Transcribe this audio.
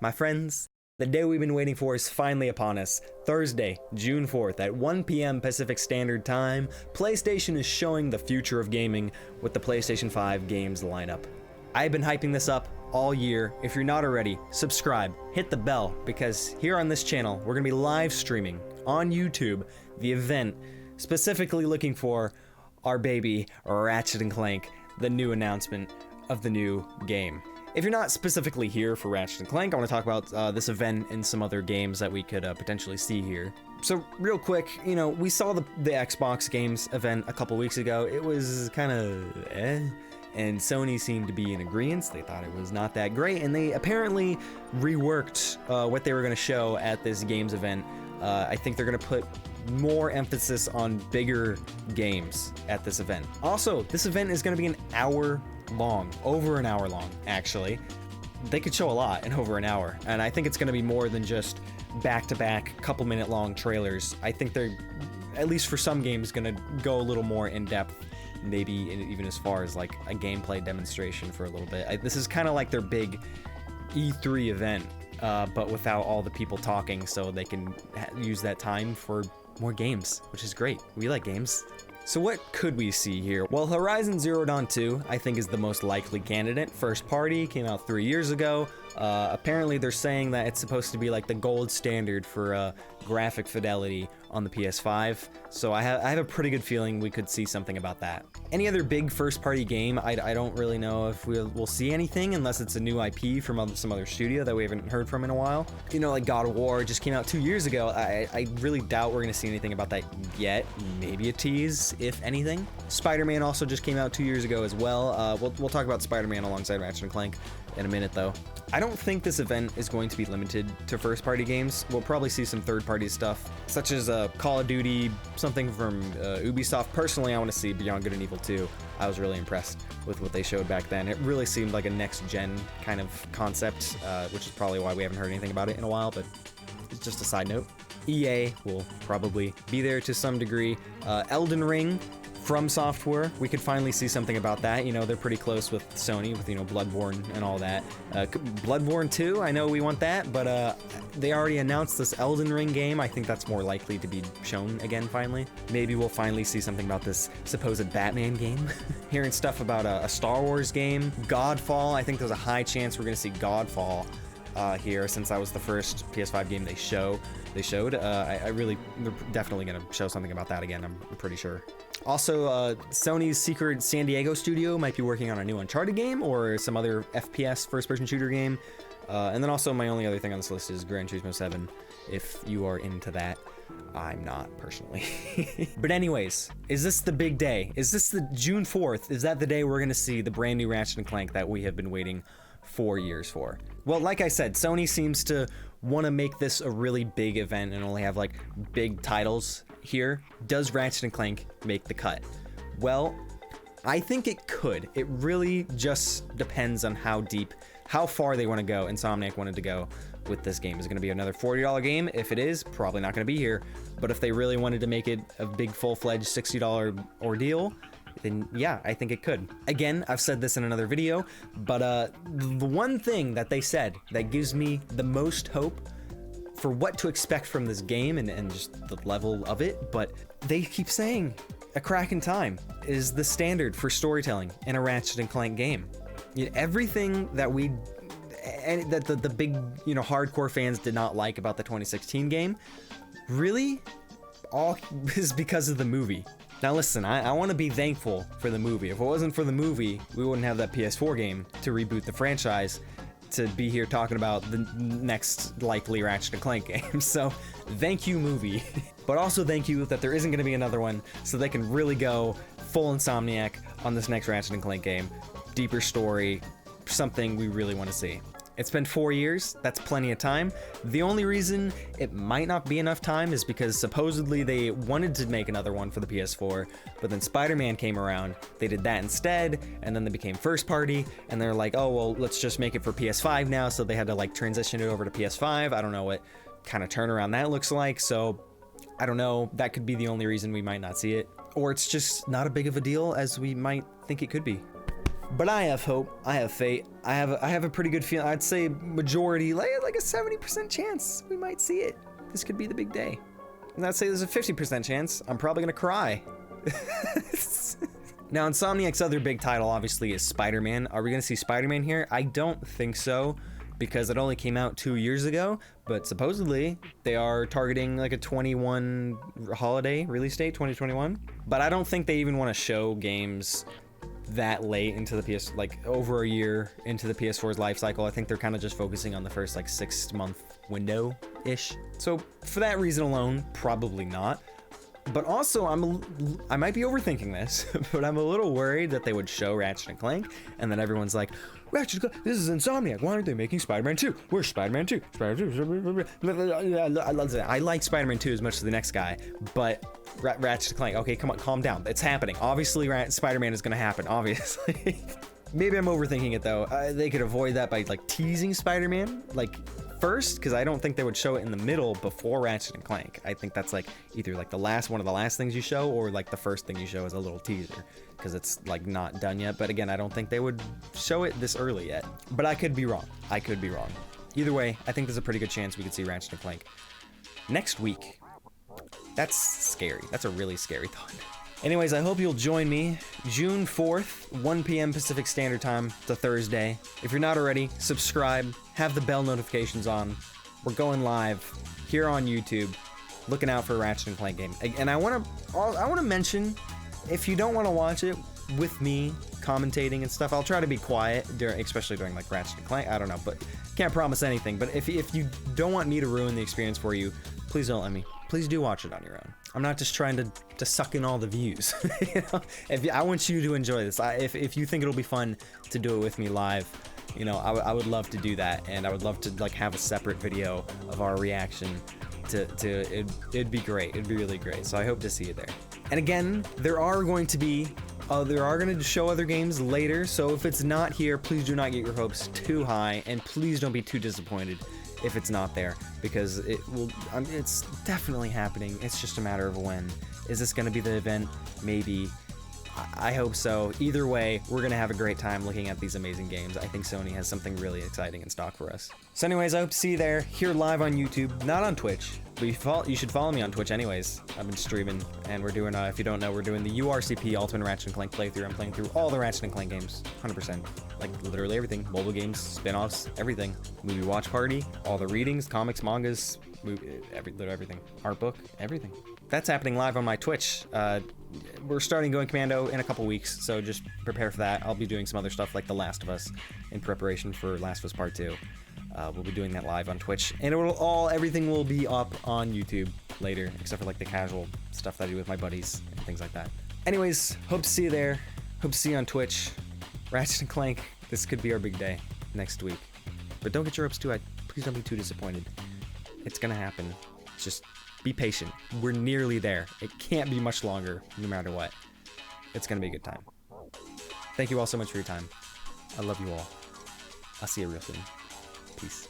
My friends, the day we've been waiting for is finally upon us. Thursday, June 4th at 1 p.m. Pacific Standard Time, PlayStation is showing the future of gaming with the PlayStation 5 games lineup. I've been hyping this up all year. If you're not already, subscribe, hit the bell, because here on this channel, we're gonna be live streaming on YouTube the event, specifically looking for our baby Ratchet and Clank, the new announcement of the new game. If you're not specifically here for Ratchet and Clank, I want to talk about this event and some other games that we could potentially see here. So real quick, you know, we saw the Xbox games event a couple weeks ago. It was kind of and Sony seemed to be in agreement. They thought it was not that great, and they apparently reworked what they were going to show at this games event. I think they're going to put more emphasis on bigger games at this event. Also, this event is going to be an hour long, over an hour long, actually. They could show a lot in over an hour, and I think it's going to be more than just back-to-back, couple-minute long trailers. I think they're, at least for some games, going to go a little more in-depth, maybe even as far as like a gameplay demonstration for a little bit. This is kind of like their big E3 event, but without all the people talking, so they can use that time for more games, which is great. We like games. So what could we see here? Well, Horizon Zero Dawn 2, I think, is the most likely candidate. First party, came out 3 years ago. Apparently they're saying that it's supposed to be like the gold standard for graphic fidelity on the PS5. So I have a pretty good feeling we could see something about that. Any other big first party game, I don't really know if we'll see anything unless it's a new IP from some other studio that we haven't heard from in a while. You know, like God of War just came out 2 years ago. I really doubt we're gonna see anything about that yet. Maybe a tease, if anything. SpiderMan also just came out 2 years ago as well. We'll talk about SpiderMan alongside Ratchet and Clank in a minute though. I don't think this event is going to be limited to first party games. We'll probably see some third party stuff, such as Call of Duty, something from Ubisoft. Personally, I want to see Beyond Good and Evil 2. I was really impressed with what they showed back then. It really seemed like a next gen kind of concept, which is probably why we haven't heard anything about it in a while, but it's just a side note. EA will probably be there to some degree. Elden Ring, From Software, we could finally see something about that. You know, they're pretty close with Sony, with, you know, Bloodborne and all that. Bloodborne 2, I know we want that, but they already announced this Elden Ring game. I think that's more likely to be shown again finally. Maybe we'll finally see something about this supposed Batman game. Hearing stuff about a Star Wars game. Godfall, I think there's a high chance we're gonna see Godfall here, since that was the first PS5 game they showed. They're definitely gonna show something about that again, I'm pretty sure. Also, Sony's secret San Diego studio might be working on a new Uncharted game or some other FPS first-person shooter game. And then also my only other thing on this list is Gran Turismo 7, if you are into that. I'm not, personally. But anyways, is this the big day? Is this the June 4th? Is that the day we're gonna see the brand new Ratchet and Clank that we have been waiting 4 years for? Well, like I said, Sony seems to want to make this a really big event and only have like big titles here. Does Ratchet and Clank make the cut? Well, I think it could. It really just depends on how far they want to go. Insomniac wanted to go with this game. Is it going to be another $40 game? If it is, probably not going to be here. But if they really wanted to make it a big full-fledged $60 ordeal, then yeah, I think it could. Again, I've said this in another video, but the one thing that they said that gives me the most hope for what to expect from this game and just the level of it, but they keep saying a crack in time is the standard for storytelling in a Ratchet and Clank game. Everything that the big, you know, hardcore fans did not like about the 2016 game, really all is because of the movie. Now listen, I want to be thankful for the movie. If it wasn't for the movie, we wouldn't have that PS4 game to reboot the franchise, to be here talking about the next likely Ratchet and Clank game. So thank you, movie. But also thank you that there isn't going to be another one, so they can really go full Insomniac on this next Ratchet and Clank game. Deeper story, something we really want to see. It's been 4 years, that's plenty of time. The only reason it might not be enough time is because supposedly they wanted to make another one for the PS4, but then SpiderMan came around, they did that instead, and then they became first party, and they're like, oh, well, let's just make it for PS5 now, so they had to like transition it over to PS5. I don't know what kind of turnaround that looks like, so I don't know, that could be the only reason we might not see it. Or it's just not a big of a deal as we might think it could be. But I have hope, I have faith, I have a pretty good feeling. I'd say majority, like a 70% chance we might see it. This could be the big day. And I'd say there's a 50% chance I'm probably gonna cry. Now, Insomniac's other big title obviously is Spider-Man. Are we gonna see Spider-Man here? I don't think so, because it only came out 2 years ago, but supposedly they are targeting like a 21 holiday release date, 2021. But I don't think they even want to show games that late into the like over a year into the PS4's life cycle. I think they're kind of just focusing on the first like 6-month window-ish. So for that reason alone, probably not. But also, I might be overthinking this, but I'm a little worried that they would show Ratchet and Clank, and then everyone's like, Ratchet and Clank, this is Insomniac, why aren't they making Spider-Man 2? Where's Spider-Man 2? I like Spider-Man 2 as much as the next guy, but Ratchet and Clank, okay, come on, calm down. It's happening. Obviously, Spider-Man is gonna happen, obviously. Maybe I'm overthinking it though. They could avoid that by like teasing Spider-Man, like first, because I don't think they would show it in the middle before Ratchet and Clank. I think that's like either like one of the last things you show, or like the first thing you show as a little teaser, because it's like not done yet. But again, I don't think they would show it this early yet. But I could be wrong. I could be wrong. Either way, I think there's a pretty good chance we could see Ratchet and Clank next week. That's scary. That's a really scary thought. Anyways, I hope you'll join me June 4th, 1 p.m. Pacific Standard Time, the Thursday. If you're not already, subscribe, have the bell notifications on. We're going live here on YouTube, looking out for a Ratchet and Clank game. And I want to mention, if you don't want to watch it with me commentating and stuff, I'll try to be quiet, especially during like Ratchet and Clank. I don't know, but can't promise anything. But if you don't want me to ruin the experience for you, please don't let me. Please do watch it on your own. I'm not just trying to suck in all the views. You know? I want you to enjoy this. If you think it'll be fun to do it with me live, you know, I would love to do that, and I would love to like have a separate video of our reaction it'd be great. It'd be really great. So I hope to see you there. And again, they're going to show other games later. So if it's not here, please do not get your hopes too high, and please don't be too disappointed if it's not there, because it's definitely happening. It's just a matter of when. Is this going to be the event? Maybe. I hope so. Either way, we're going to have a great time looking at these amazing games. I think Sony has something really exciting in stock for us. So anyways, I hope to see you there, here live on YouTube, not on Twitch. But you should follow me on Twitch anyways. I've been streaming, and we're doing, if you don't know, we're doing the URCP Ultimate Ratchet and Clank playthrough. I'm playing through all the Ratchet and Clank games, 100%. Like, literally everything. Mobile games, spin-offs, everything. Movie watch party, all the readings, comics, mangas, everything. Art book, everything. That's happening live on my Twitch. We're starting Going Commando in a couple weeks, so just prepare for that. I'll be doing some other stuff like The Last of Us in preparation for Last of Us Part 2. We'll be doing that live on Twitch, and everything will be up on YouTube later, except for like the casual stuff that I do with my buddies and things like that. Anyways, hope to see you there. Hope to see you on Twitch. Ratchet and Clank, this could be our big day next week. But don't get your hopes too high. Please don't be too disappointed. It's gonna happen. Just be patient. We're nearly there. It can't be much longer, no matter what. It's gonna be a good time. Thank you all so much for your time. I love you all. I'll see you real soon. Peace.